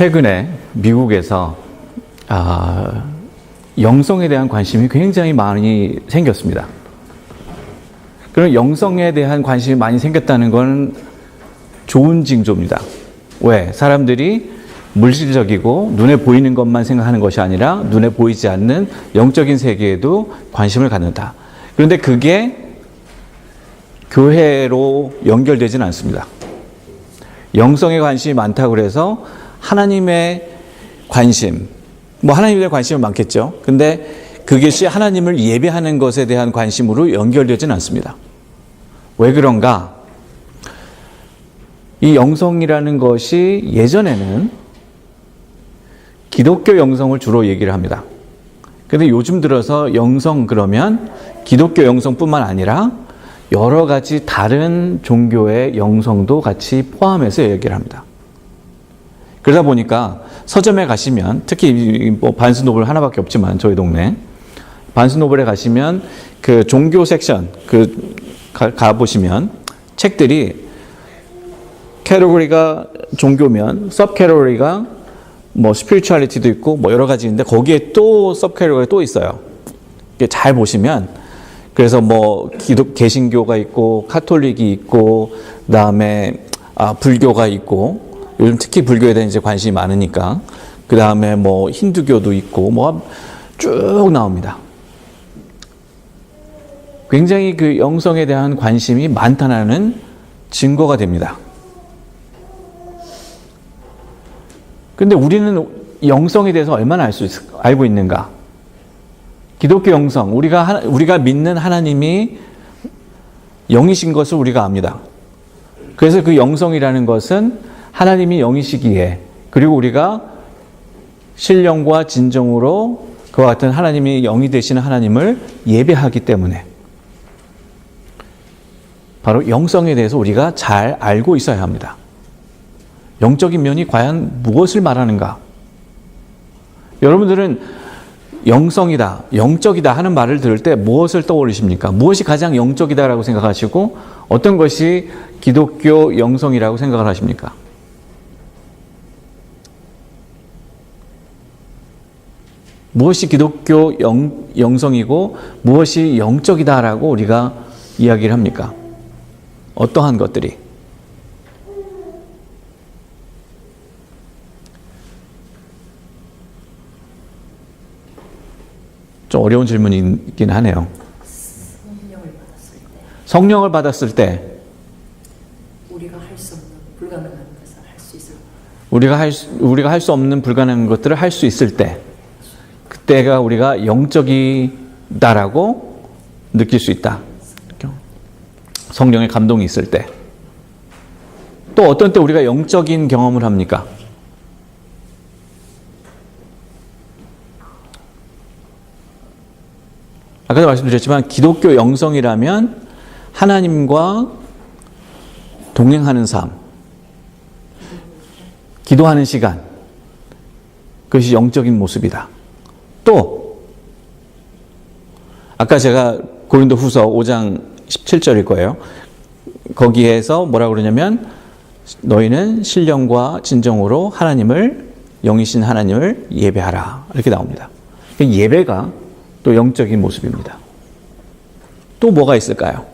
최근에 미국에서 영성에 대한 관심이 굉장히 많이 생겼습니다. 그럼 영성에 대한 관심이 많이 생겼다는 건 좋은 징조입니다. 왜? 사람들이 물질적이고 눈에 보이는 것만 생각하는 것이 아니라 눈에 보이지 않는 영적인 세계에도 관심을 갖는다. 그런데 그게 교회로 연결되지는 않습니다. 영성에 관심이 많다고 해서 하나님의 관심, 하나님에 대한 관심은 많겠죠. 근데 그것이 하나님을 예배하는 것에 대한 관심으로 연결되지는 않습니다. 왜 그런가? 이 영성이라는 것이 예전에는 기독교 영성을 주로 얘기를 합니다. 근데 요즘 들어서 영성 그러면 기독교 영성뿐만 아니라 여러 가지 다른 종교의 영성도 같이 포함해서 얘기를 합니다. 그러다 보니까 서점에 가시면, 특히 반스노블 하나밖에 없지만 저희 동네 반스노블에 가시면 그 종교 섹션 가보시면 책들이 캐러고리가 종교면 섭 캐러고리가 스피리추얼리티도 있고 여러 가지 있는데 거기에 또 섭 캐러고리가 또 있어요. 잘 보시면 그래서 개신교가 있고 카톨릭이 있고 그다음에 불교가 있고 요즘 특히 불교에 대한 이제 관심이 많으니까 그다음에 힌두교도 있고 쭉 나옵니다. 굉장히 그 영성에 대한 관심이 많다는 증거가 됩니다. 근데 우리는 영성에 대해서 얼마나 알고 있는가? 기독교 영성, 우리가 믿는 하나님이 영이신 것을 우리가 압니다. 그래서 그 영성이라는 것은 하나님이 영이시기에, 그리고 우리가 신령과 진정으로 그와 같은 하나님이 영이 되시는 하나님을 예배하기 때문에 바로 영성에 대해서 우리가 잘 알고 있어야 합니다. 영적인 면이 과연 무엇을 말하는가? 여러분들은 영성이다, 영적이다 하는 말을 들을 때 무엇을 떠올리십니까? 무엇이 가장 영적이다라고 생각하시고 어떤 것이 기독교 영성이라고 생각을 하십니까? 무엇이 기독교 영성이고 무엇이 영적이다라고 우리가 이야기를 합니까? 어떠한 것들이? 좀 어려운 질문이긴 하네요. 성령을 받았을 때 우리가 할 수 없는 불가능한 것을 할 수 있을 때, 우리가 할 수 없는 불가능한 것들을 할 수 있을 때, 그때가 우리가 영적이다라고 느낄 수 있다. 성령의 감동이 있을 때. 또 어떤 때 우리가 영적인 경험을 합니까? 아까도 말씀드렸지만 기독교 영성이라면 하나님과 동행하는 삶, 기도하는 시간, 그것이 영적인 모습이다. 또 아까 제가 고린도후서 5장 17절일 거예요. 거기에서 뭐라고 그러냐면 너희는 신령과 진정으로 하나님을, 영이신 하나님을 예배하라, 이렇게 나옵니다. 예배가 또 영적인 모습입니다. 또 뭐가 있을까요?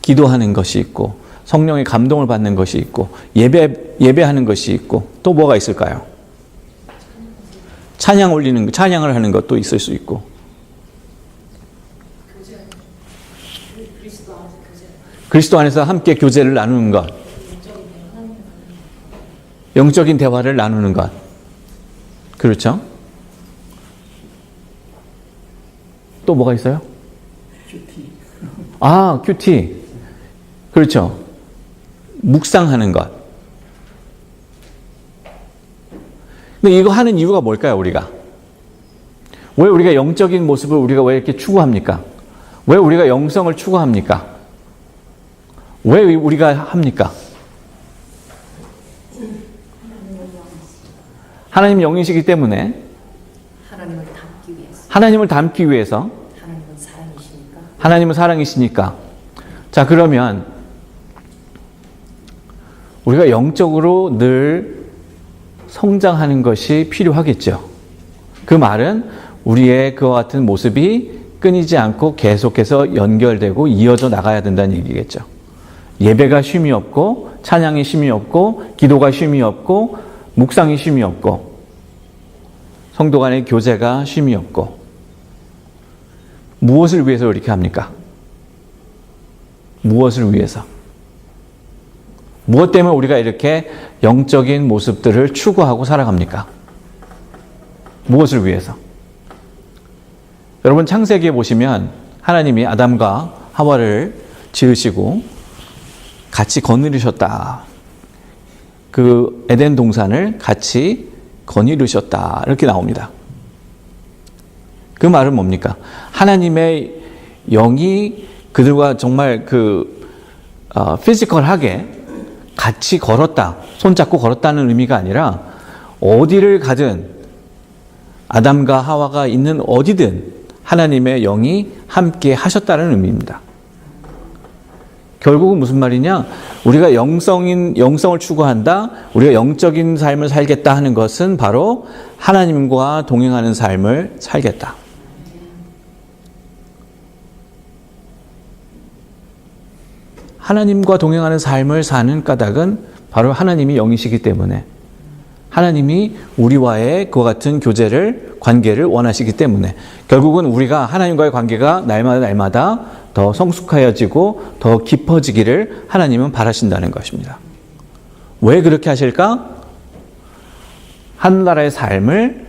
기도하는 것이 있고 성령의 감동을 받는 것이 있고 예배하는 것이 있고 또 뭐가 있을까요? 찬양을 하는 것도 있을 수 있고 그리스도 안에서 함께 교제를 나누는 것, 영적인 대화를 나누는 것, 그렇죠? 또 뭐가 있어요? 큐티. 그렇죠. 묵상하는 것. 근데 이거 하는 이유가 뭘까요, 우리가? 왜 우리가 영적인 모습을 우리가 왜 이렇게 추구합니까? 왜 우리가 영성을 추구합니까? 왜 우리가 합니까? 하나님 영이시기 때문에 하나님을 닮기 위해서 하나님은 사랑이시니까. 자, 그러면 우리가 영적으로 늘 성장하는 것이 필요하겠죠. 그 말은 우리의 그와 같은 모습이 끊이지 않고 계속해서 연결되고 이어져 나가야 된다는 얘기겠죠. 예배가 쉼이 없고 찬양이 쉼이 없고 기도가 쉼이 없고 묵상이 쉼이 없고 성도 간의 교제가 쉼이 없고 무엇을 위해서 이렇게 합니까? 무엇을 위해서? 무엇 때문에 우리가 이렇게 영적인 모습들을 추구하고 살아갑니까? 무엇을 위해서? 여러분 창세기에 보시면 하나님이 아담과 하와를 지으시고 같이 거느리셨다. 그 에덴 동산을 같이 거느리셨다. 이렇게 나옵니다. 그 말은 뭡니까? 하나님의 영이 그들과 정말 피지컬하게 같이 걸었다. 손잡고 걸었다는 의미가 아니라 어디를 가든 아담과 하와가 있는 어디든 하나님의 영이 함께 하셨다는 의미입니다. 결국은 무슨 말이냐? 우리가 영성을 추구한다. 우리가 영적인 삶을 살겠다 하는 것은 바로 하나님과 동행하는 삶을 살겠다. 하나님과 동행하는 삶을 사는 까닭은 바로 하나님이 영이시기 때문에 하나님이 우리와의 그와 같은 관계를 원하시기 때문에 결국은 우리가 하나님과의 관계가 날마다 더 성숙하여지고 더 깊어지기를 하나님은 바라신다는 것입니다. 왜 그렇게 하실까? 하늘나라의 삶을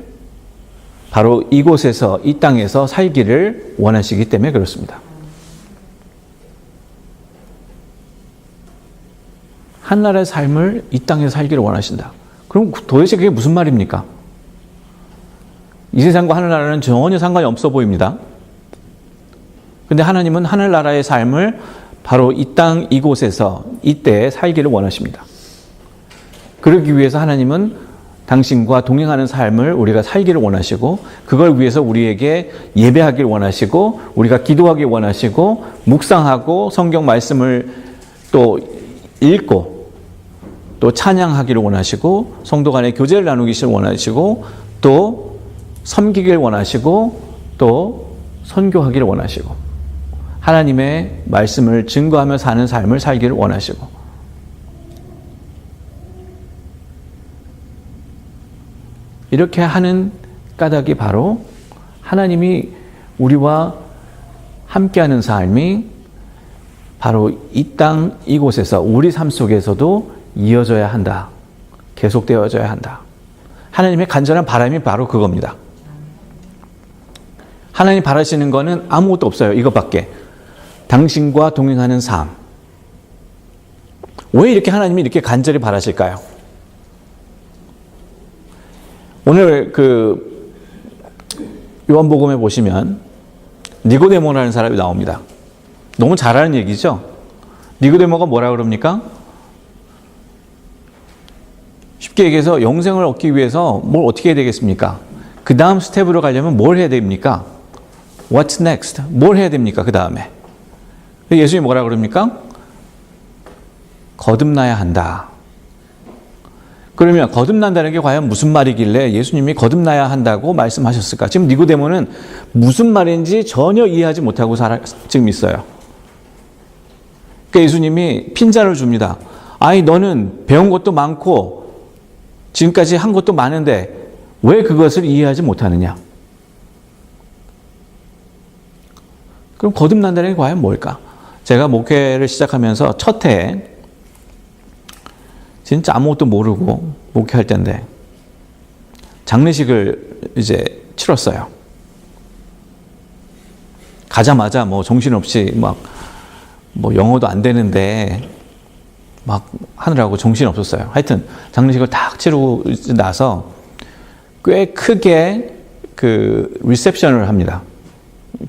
바로 이곳에서 이 땅에서 살기를 원하시기 때문에 그렇습니다. 하늘나라의 삶을 이 땅에서 살기를 원하신다. 그럼 도대체 그게 무슨 말입니까? 이 세상과 하늘나라는 전혀 상관이 없어 보입니다. 근데 하나님은 하늘나라의 삶을 바로 이 땅 이곳에서 이때에 살기를 원하십니다. 그러기 위해서 하나님은 당신과 동행하는 삶을 우리가 살기를 원하시고 그걸 위해서 우리에게 예배하기를 원하시고 우리가 기도하기를 원하시고 묵상하고 성경 말씀을 또 읽고 또 찬양하기를 원하시고 성도 간의 교제를 나누기를 원하시고 또 섬기기를 원하시고 또 선교하기를 원하시고 하나님의 말씀을 증거하며 사는 삶을 살기를 원하시고 이렇게 하는 까닭이 바로 하나님이 우리와 함께하는 삶이 바로 이 땅 이곳에서 우리 삶 속에서도 이어져야 한다. 계속되어져야 한다. 하나님의 간절한 바람이 바로 그겁니다. 하나님 바라시는 거는 아무것도 없어요. 이것밖에. 당신과 동행하는 삶. 왜 이렇게 하나님이 이렇게 간절히 바라실까요? 오늘 요한복음에 보시면 니고데모라는 사람이 나옵니다. 너무 잘 아는 얘기죠? 니고데모가 뭐라 그럽니까? 쉽게 얘기해서 영생을 얻기 위해서 뭘 어떻게 해야 되겠습니까? 그 다음 스텝으로 가려면 뭘 해야 됩니까? What's next? 뭘 해야 됩니까? 그 다음에. 예수님이 뭐라 그럽니까? 거듭나야 한다. 그러면 거듭난다는 게 과연 무슨 말이길래 예수님이 거듭나야 한다고 말씀하셨을까? 지금 니고데모는 무슨 말인지 전혀 이해하지 못하고 지금 있어요. 그러니까 예수님이 핀잔을 줍니다. 아니 너는 배운 것도 많고 지금까지 한 것도 많은데 왜 그것을 이해하지 못하느냐? 그럼 거듭난다는 게 과연 뭘까? 제가 목회를 시작하면서 첫 해에 진짜 아무것도 모르고 목회할 때인데 장례식을 이제 치렀어요. 가자마자 정신없이 영어도 안 되는데 하느라고 정신 없었어요. 하여튼 장례식을 딱 치르고 나서 꽤 크게 리셉션을 합니다.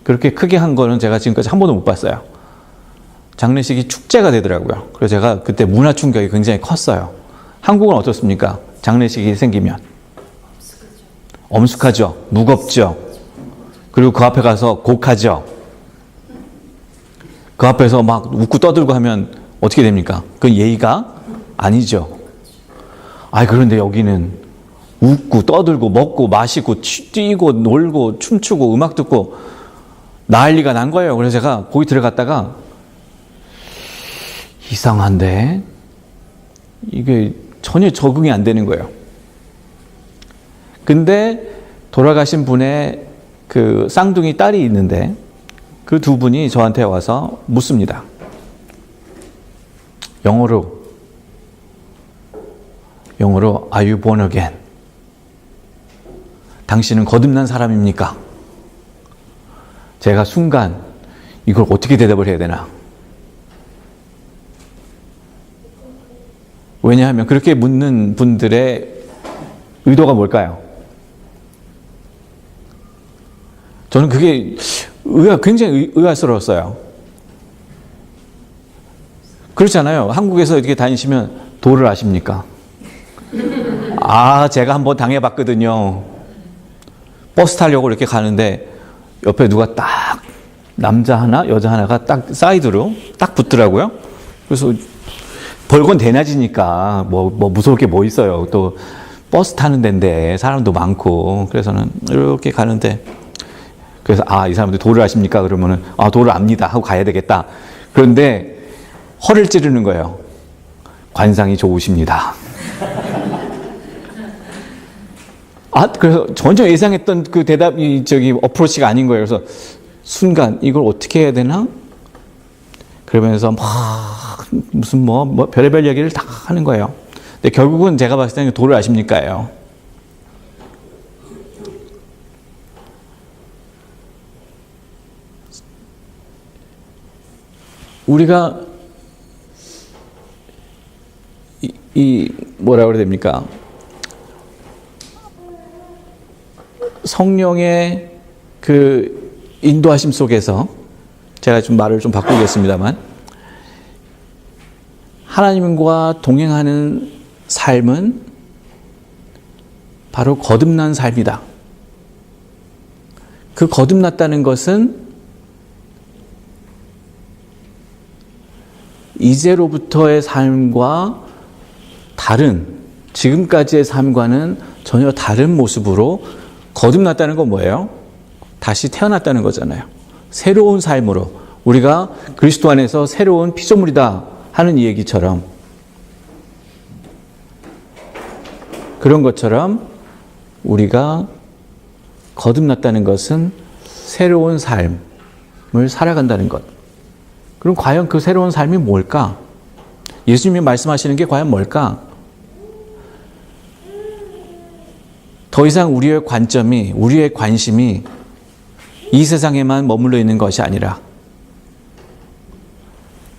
그렇게 크게 한 거는 제가 지금까지 한 번도 못 봤어요. 장례식이 축제가 되더라고요. 그래서 제가 그때 문화 충격이 굉장히 컸어요. 한국은 어떻습니까? 장례식이 생기면 엄숙하죠. 무겁죠. 그리고 그 앞에 가서 곡하죠. 그 앞에서 막 웃고 떠들고 하면 어떻게 됩니까? 그건 예의가 아니죠. 그런데 여기는 웃고 떠들고 먹고 마시고 뛰고 놀고 춤추고 음악 듣고 난리가 난 거예요. 그래서 제가 거기 들어갔다가 이상한데 이게 전혀 적응이 안 되는 거예요. 근데 돌아가신 분의 그 쌍둥이 딸이 있는데 그 두 분이 저한테 와서 묻습니다. 영어로 Are you born again? 당신은 거듭난 사람입니까? 제가 순간 이걸 어떻게 대답을 해야 되나? 왜냐하면 그렇게 묻는 분들의 의도가 뭘까요? 저는 그게 굉장히 의아스러웠어요. 그렇잖아요. 한국에서 이렇게 다니시면 도를 아십니까? 제가 한번 당해봤거든요. 버스 타려고 이렇게 가는데 옆에 누가 딱 남자 하나 여자 하나가 딱 사이드로 딱 붙더라고요. 그래서 벌건 대낮이니까 뭐 무서울 게 뭐 있어요. 또 버스 타는 데인데 사람도 많고 그래서는 이렇게 가는데 그래서 이 사람들 도를 아십니까? 그러면은 도를 압니다 하고 가야 되겠다. 그런데 허를 찌르는 거예요. 관상이 좋으십니다. 그래서 전혀 예상했던 그 대답이 어프로치가 아닌 거예요. 그래서 순간 이걸 어떻게 해야 되나? 그러면서 무슨 별의별 얘기를 다 하는 거예요. 근데 결국은 제가 봤을 때는 도를 아십니까예요. 우리가 뭐라 그래야 됩니까? 성령의 그 인도하심 속에서 제가 좀 말을 좀 바꾸겠습니다만 하나님과 동행하는 삶은 바로 거듭난 삶이다. 그 거듭났다는 것은 이제로부터의 삶과 다른 지금까지의 삶과는 전혀 다른 모습으로 거듭났다는 건 뭐예요? 다시 태어났다는 거잖아요. 새로운 삶으로 우리가 그리스도 안에서 새로운 피조물이다 하는 이 얘기처럼 그런 것처럼 우리가 거듭났다는 것은 새로운 삶을 살아간다는 것. 그럼 과연 그 새로운 삶이 뭘까? 예수님이 말씀하시는 게 과연 뭘까? 더 이상 우리의 관점이, 우리의 관심이 이 세상에만 머물러 있는 것이 아니라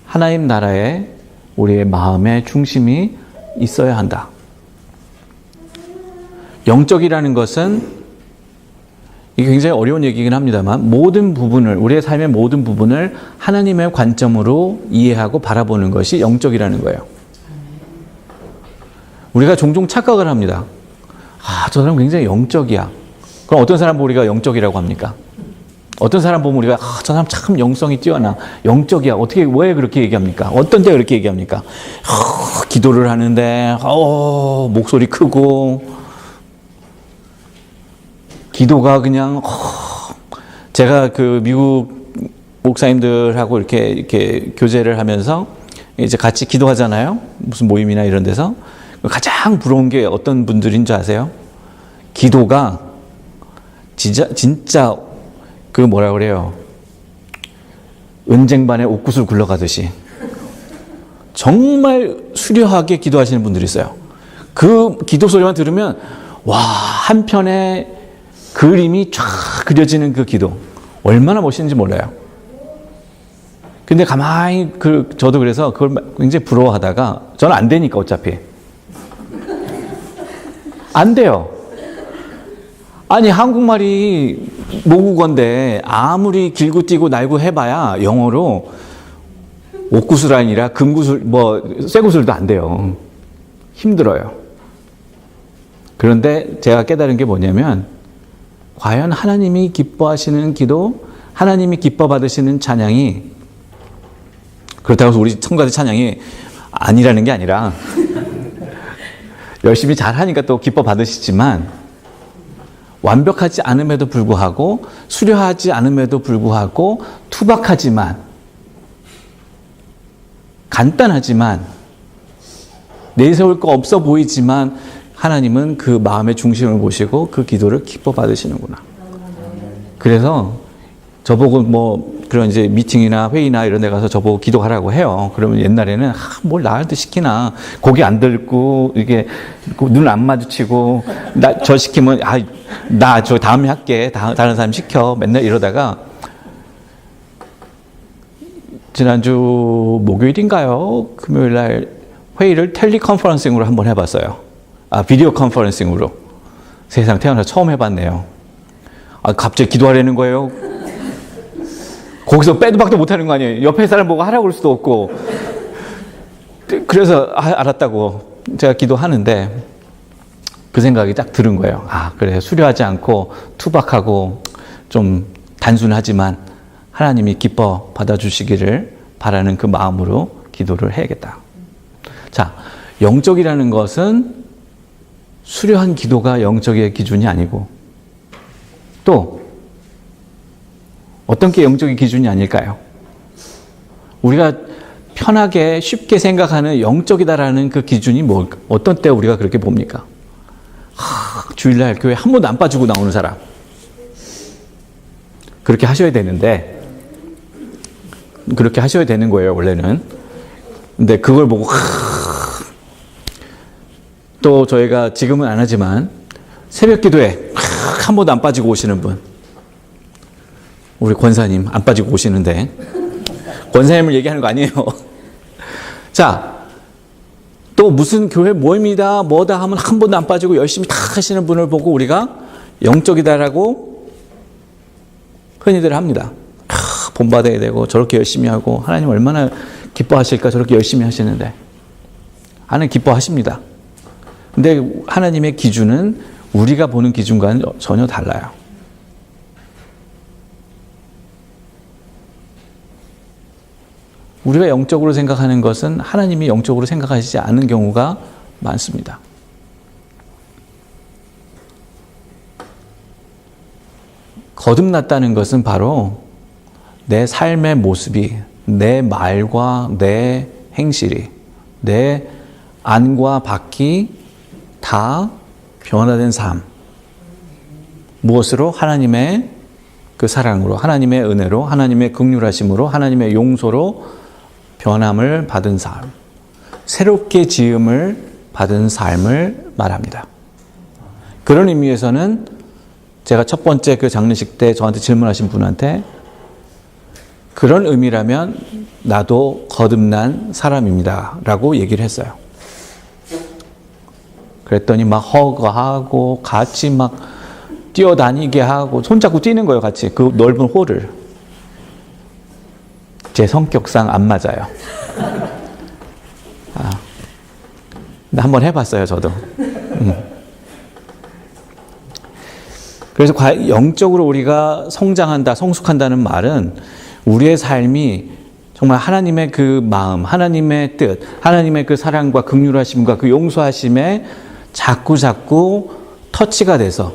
하나님 나라에 우리의 마음의 중심이 있어야 한다. 영적이라는 것은 이게 굉장히 어려운 얘기긴 합니다만 모든 부분을, 우리의 삶의 모든 부분을 하나님의 관점으로 이해하고 바라보는 것이 영적이라는 거예요. 우리가 종종 착각을 합니다. 저 사람 굉장히 영적이야. 그럼 어떤 사람 보고 우리가 영적이라고 합니까? 어떤 사람 보면 우리가 저 사람 참 영성이 뛰어나, 영적이야. 왜 그렇게 얘기합니까? 어떤 때 그렇게 얘기합니까? 기도를 하는데 목소리 크고 기도가 그냥 제가 그 미국 목사님들하고 이렇게 교제를 하면서 이제 같이 기도하잖아요. 무슨 모임이나 이런 데서 가장 부러운 게 어떤 분들인 줄 아세요? 기도가 진짜 그 뭐라 그래요? 은쟁반에 옥구슬 굴러가듯이 정말 수려하게 기도하시는 분들이 있어요. 그 기도 소리만 들으면 와, 한편의 그림이 쫙 그려지는 그 기도 얼마나 멋있는지 몰라요. 근데 가만히 저도 그래서 그걸 굉장히 부러워하다가 저는 안 되니까 어차피 안 돼요. 아니 한국말이 모국어인데 아무리 길고 뛰고 날고 해봐야 영어로 옥구슬 아니라 금구슬 쇠구슬도 안 돼요. 힘들어요. 그런데 제가 깨달은 게 뭐냐면 과연 하나님이 기뻐하시는 기도, 하나님이 기뻐 받으시는 찬양이 그렇다고 해서 우리 성가대 찬양이 아니라는 게 아니라 열심히 잘하니까 또 기뻐 받으시지만 완벽하지 않음에도 불구하고 수려하지 않음에도 불구하고 투박하지만 간단하지만 내세울 거 없어 보이지만 하나님은 그 마음의 중심을 보시고 그 기도를 기뻐 받으시는구나. 그래서 저보고 뭐 그런 이제 미팅이나 회의나 이런 데 가서 저보고 기도하라고 해요. 그러면 옛날에는 뭘 나한테 시키나 고개 안 들고 이게 눈 안 마주치고 저 시키면 나 저 다음에 할게. 다른 사람 시켜. 맨날 이러다가 지난주 목요일인가요? 금요일 날 회의를 텔리컨퍼런싱으로 한번 해봤어요. 비디오 컨퍼런싱으로. 세상 태어나서 처음 해봤네요. 갑자기 기도하려는 거예요. 거기서 빼도 박도 못하는 거 아니에요. 옆에 사람 보고 하라고 할 수도 없고. 그래서 알았다고 제가 기도하는데 그 생각이 딱 들은 거예요. 그래 수려하지 않고 투박하고 좀 단순하지만 하나님이 기뻐 받아주시기를 바라는 그 마음으로 기도를 해야겠다. 자, 영적이라는 것은 수려한 기도가 영적의 기준이 아니고 또 어떤 게 영적인 기준이 아닐까요? 우리가 편하게 쉽게 생각하는 영적이다라는 그 기준이 어떤 때 우리가 그렇게 봅니까? 주일날 교회 한 번도 안 빠지고 나오는 사람. 그렇게 하셔야 되는데 그렇게 하셔야 되는 거예요, 원래는. 근데 그걸 보고 또 저희가 지금은 안 하지만 새벽 기도에 한 번도 안 빠지고 오시는 분. 우리 권사님 안 빠지고 오시는데 권사님을 얘기하는 거 아니에요. 자, 또 무슨 교회 모임이다 뭐다 하면 한 번도 안 빠지고 열심히 다 하시는 분을 보고 우리가 영적이다라고 흔히들 합니다. 본받아야 되고 저렇게 열심히 하고 하나님 얼마나 기뻐하실까 저렇게 열심히 하시는데. 하나님 기뻐하십니다. 근데 하나님의 기준은 우리가 보는 기준과는 전혀 달라요. 우리가 영적으로 생각하는 것은 하나님이 영적으로 생각하시지 않는 경우가 많습니다. 거듭났다는 것은 바로 내 삶의 모습이, 내 말과 내 행실이, 내 안과 밖이 다 변화된 삶. 무엇으로? 하나님의 그 사랑으로, 하나님의 은혜로, 하나님의 긍휼하심으로, 하나님의 용서로 변함을 받은 삶. 새롭게 지음을 받은 삶을 말합니다. 그런 의미에서는 제가 첫 번째 그 장례식 때 저한테 질문하신 분한테 그런 의미라면 나도 거듭난 사람입니다 라고 얘기를 했어요. 그랬더니 막 허거하고 같이 막 뛰어다니게 하고 손잡고 뛰는 거예요. 같이 그 넓은 홀을. 제 성격상 안 맞아요. 근데 한번 해봤어요, 저도. 그래서 영적으로 우리가 성장한다, 성숙한다는 말은 우리의 삶이 정말 하나님의 그 마음, 하나님의 뜻, 하나님의 그 사랑과 긍휼하심과 그 용서하심에 자꾸 터치가 돼서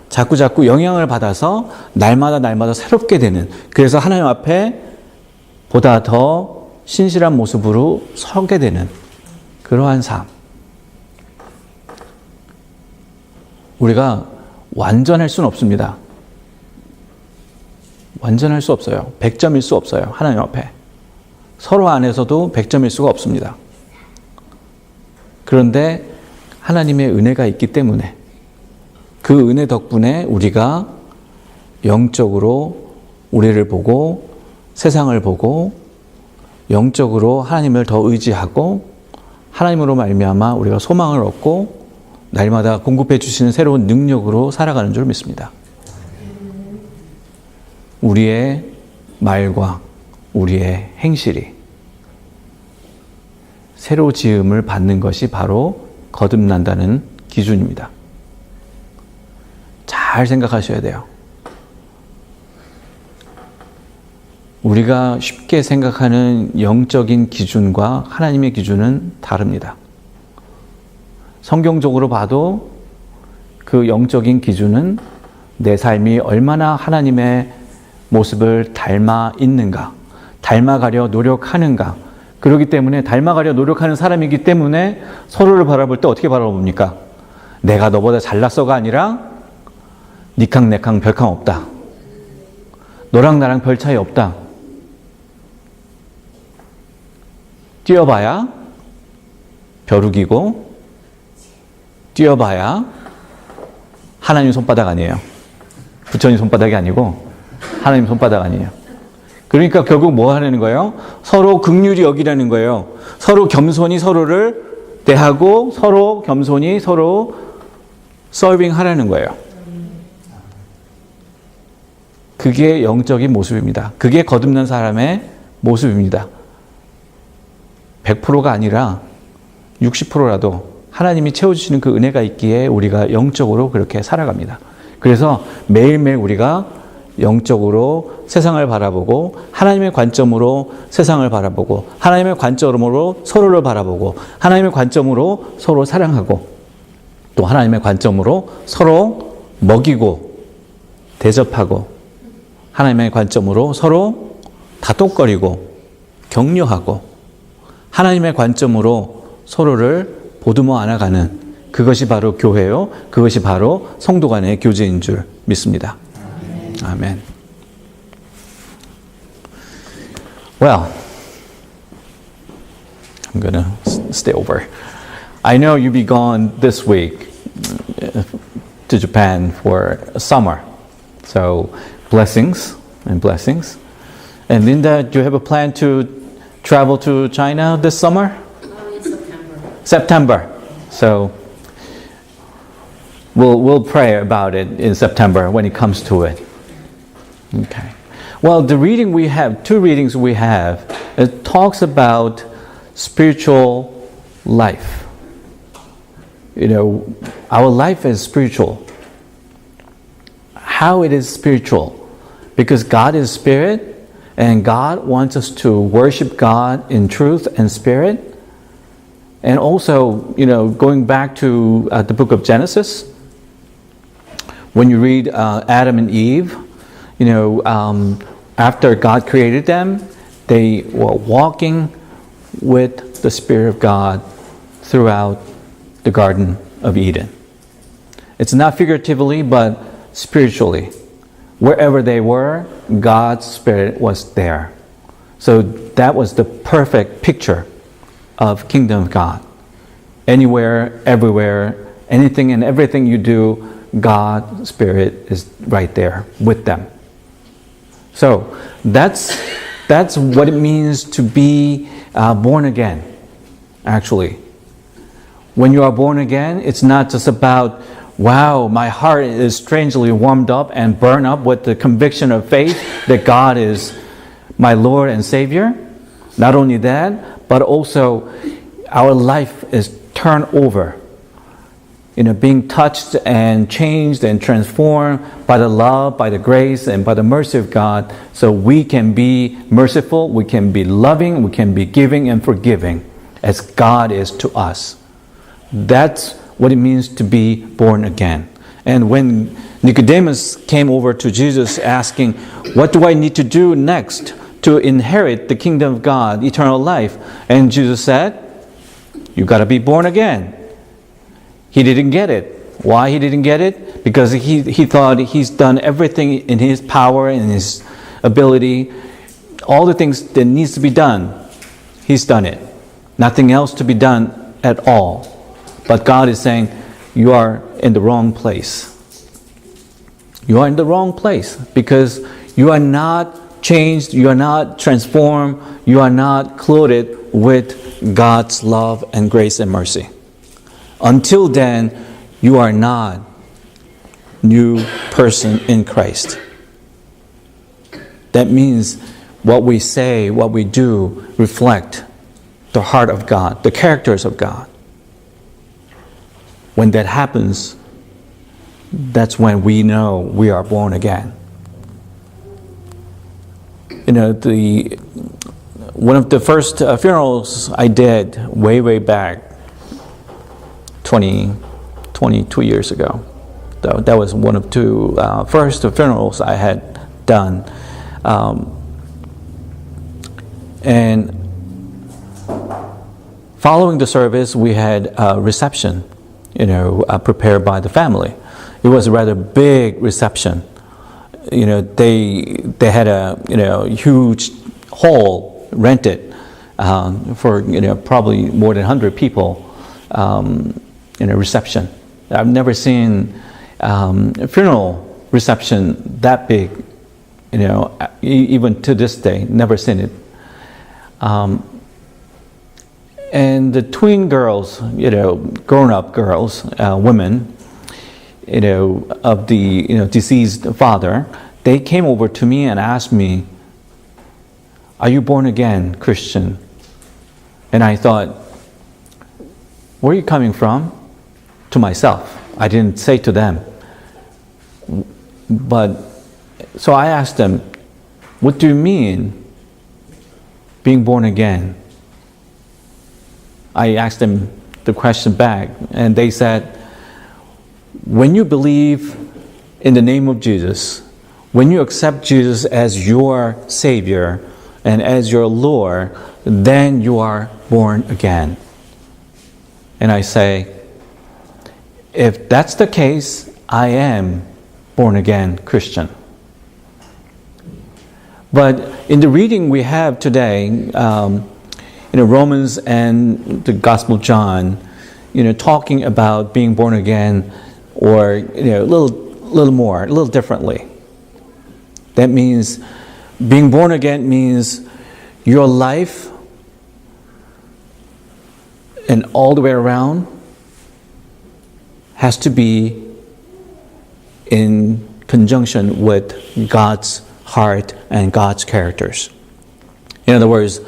자꾸 영향을 받아서 날마다 새롭게 되는, 그래서 하나님 앞에 보다 더 신실한 모습으로 서게 되는 그러한 삶. 우리가 완전할 수는 없습니다. 완전할 수 없어요. 100점일 수 없어요. 하나님 앞에. 서로 안에서도 100점일 수가 없습니다. 그런데 하나님의 은혜가 있기 때문에 그 은혜 덕분에 우리가 영적으로 우리를 보고 세상을 보고 영적으로 하나님을 더 의지하고 하나님으로 말미암아 우리가 소망을 얻고 날마다 공급해 주시는 새로운 능력으로 살아가는 줄 믿습니다. 우리의 말과 우리의 행실이 새로 지음을 받는 것이 바로 거듭난다는 기준입니다. 잘 생각하셔야 돼요. 우리가 쉽게 생각하는 영적인 기준과 하나님의 기준은 다릅니다. 성경적으로 봐도 그 영적인 기준은 내 삶이 얼마나 하나님의 모습을 닮아 있는가, 닮아가려 노력하는가. 그렇기 때문에 닮아가려 노력하는 사람이기 때문에 서로를 바라볼 때 어떻게 바라봅니까? 내가 너보다 잘났어가 아니라 니캉 내캉 별캉 없다. 너랑 나랑 별 차이 없다. 뛰어봐야 벼룩이고 뛰어봐야 하나님 손바닥 아니에요. 부처님 손바닥이 아니고 하나님 손바닥 아니에요. 그러니까 결국 뭐 하는 거예요? 서로 긍휼히 여기라는 거예요. 서로 겸손히 서로를 대하고 서로 겸손히 서로 서빙 하라는 거예요. 그게 영적인 모습입니다. 그게 거듭난 사람의 모습입니다. 100%가 아니라 60%라도 하나님이 채워주시는 그 은혜가 있기에 우리가 영적으로 그렇게 살아갑니다. 그래서 매일매일 우리가 영적으로 세상을 바라보고 하나님의 관점으로 세상을 바라보고 하나님의 관점으로 서로를 바라보고 하나님의 관점으로 서로 사랑하고 또 하나님의 관점으로 서로 먹이고 대접하고 하나님의 관점으로 서로 다독거리고 격려하고 하나님의 관점으로 서로를 보듬어 안아가는 그것이 바로 교회요. 그것이 바로 성도 간의 교제인 줄 믿습니다. 아멘. Well, I'm gonna stay over. I know you'll be gone this week to Japan for summer. So blessings and blessings. And Linda, do you have a plan to travel to China this summer? In September. September. So we'll pray about it in September when it comes to it. Okay. Well, the reading we have, two readings we have, it talks about spiritual life. You know, our life is spiritual. How it is spiritual? Because God is spirit, and God wants us to worship God in truth and spirit. And also, you know, going back to the book of Genesis, when you read Adam and Eve, you know, after God created them, they were walking with the Spirit of God throughout the Garden of Eden. It's not figuratively, but spiritually. Wherever they were, God's Spirit was there. So that was the perfect picture of kingdom of God. Anywhere, everywhere, anything and everything you do, God's Spirit is right there with them. So that's what it means to be born again, actually. When you are born again, it's not just about, wow, my heart is strangely warmed up and burned up with the conviction of faith that God is my Lord and Savior. Not only that, but also our life is turned over. You know, being touched and changed and transformed by the love, by the grace, and by the mercy of God, so we can be merciful, we can be loving, we can be giving and forgiving as God is to us. That's what it means to be born again. And when Nicodemus came over to Jesus asking, what do I need to do next to inherit the kingdom of God, eternal life? And Jesus said, you got to be born again. He didn't get it. Why he didn't get it? Because he thought he's done everything in his power and his ability. All the things that needs to be done, he's done it. Nothing else to be done at all. But God is saying, you are in the wrong place. You are in the wrong place because you are not changed, you are not transformed, you are not clothed with God's love and grace and mercy. Until then, you are not new person in Christ. That means what we say, what we do, reflect the heart of God, the characters of God. When that happens, that's when we know we are born again. You know, one of the first funerals I did way back, 22 years ago. That was one of two first funerals I had done. And following the service, we had a reception, prepared by the family. It was a rather big reception. They had a huge hall rented for probably more than 100 people in a reception. I've never seen a funeral reception that big. Even to this day, never seen it. And the twin girls, grown-up girls, women, of the deceased father, they came over to me and asked me, "Are you born again Christian?" And I thought, "Where are you coming from?" To myself. I didn't say to them. So I asked them, "What do you mean being born again?" I asked them the question back, and they said, "When you believe in the name of Jesus, when you accept Jesus as your Savior and as your Lord, then you are born again." And I say, if that's the case, I am born again Christian. But in the reading we have today, Romans and the Gospel of John, talking about being born again, or a little differently. That means being born again means your life and all the way around has to be in conjunction with God's heart and God's characters. In other words,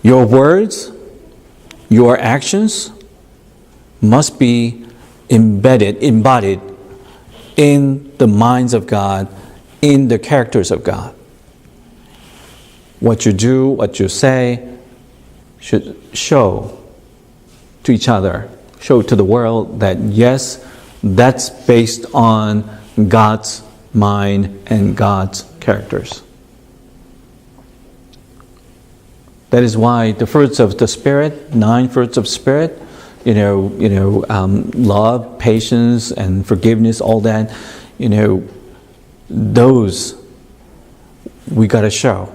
your words, your actions must be embodied in the minds of God, in the characters of God. What you do, what you say, should show to each other, show to the world that yes, that's based on God's mind and God's characters. That is why the fruits of the Spirit, 9 fruits of Spirit, love, patience, and forgiveness, all that, those we got to show.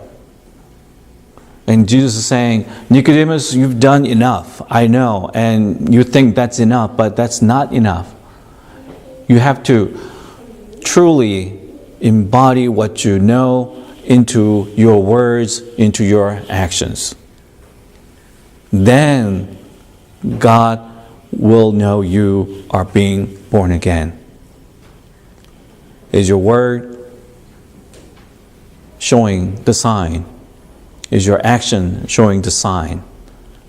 And Jesus is saying, "Nicodemus, you've done enough, I know, and you think that's enough, but that's not enough. You have to truly embody what you know into your words, into your actions. Then God will know you are being born again." Is your word showing the sign? Is your action showing the sign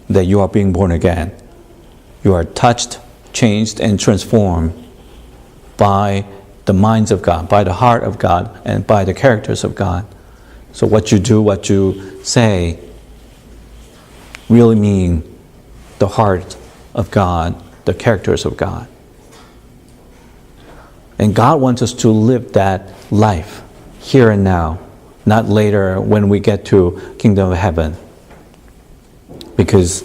that you are being born again? You are touched, changed, and transformed by the minds of God, by the heart of God, and by the characters of God. So what you do, what you say, really mean the heart of God, the characters of God. And God wants us to live that life here and now, not later when we get to Kingdom of Heaven. Because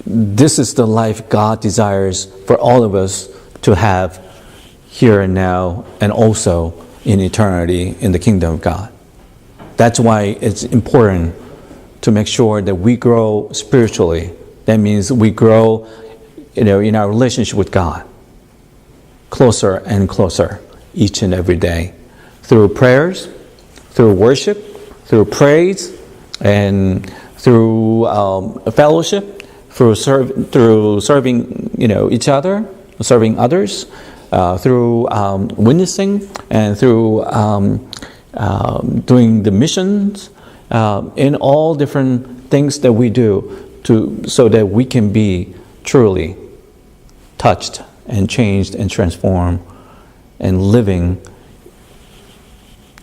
this is the life God desires for all of us to have here and now, and also in eternity in the Kingdom of God. That's why it's important to make sure that we grow spiritually. That means we grow, in our relationship with God, closer and closer each and every day, through prayers, through worship, through praise, and through fellowship, through serving, each other, serving others, through witnessing, and through doing the missions, in all different things that we do, so that we can be truly touched and changed and transformed and living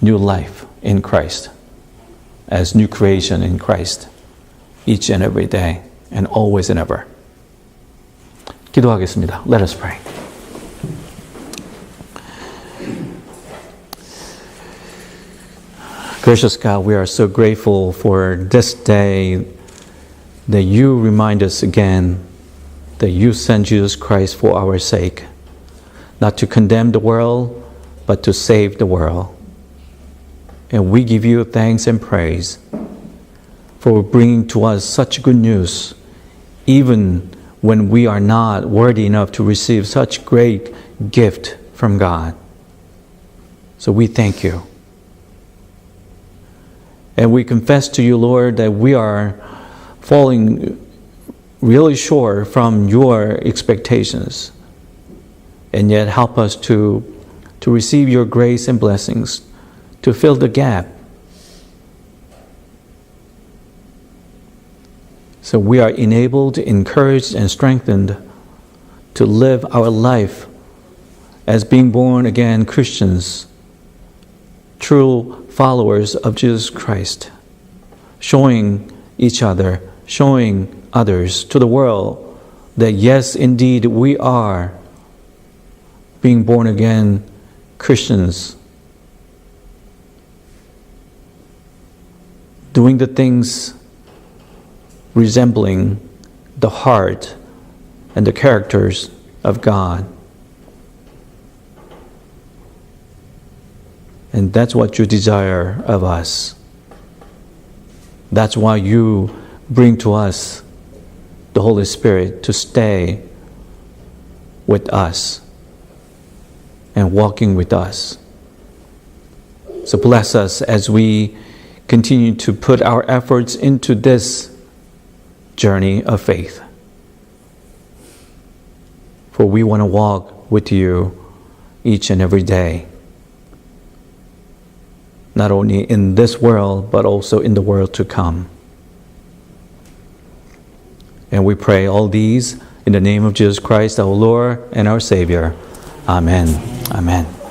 new life in Christ as new creation in Christ each and every day and always and ever. 기도하겠습니다. Let us pray. Gracious God, we are so grateful for this day that you remind us again that you sent Jesus Christ for our sake, not to condemn the world, but to save the world. And we give you thanks and praise for bringing to us such good news, even when we are not worthy enough to receive such great gift from God. So we thank you. And we confess to you, Lord, that we are falling really short from your expectations. And yet help us to receive your grace and blessings, to fill the gap. So we are enabled, encouraged, and strengthened to live our life as being born again Christians, true followers of Jesus Christ, showing each other, showing others to the world that yes, indeed, we are being born again Christians, doing the things resembling the heart and the characters of God. And that's what you desire of us. That's why you bring to us the Holy Spirit to stay with us and walking with us. So bless us as we continue to put our efforts into this journey of faith. For we want to walk with you each and every day. Not only in this world, but also in the world to come. And we pray all these in the name of Jesus Christ, our Lord and our Savior. Amen. Amen.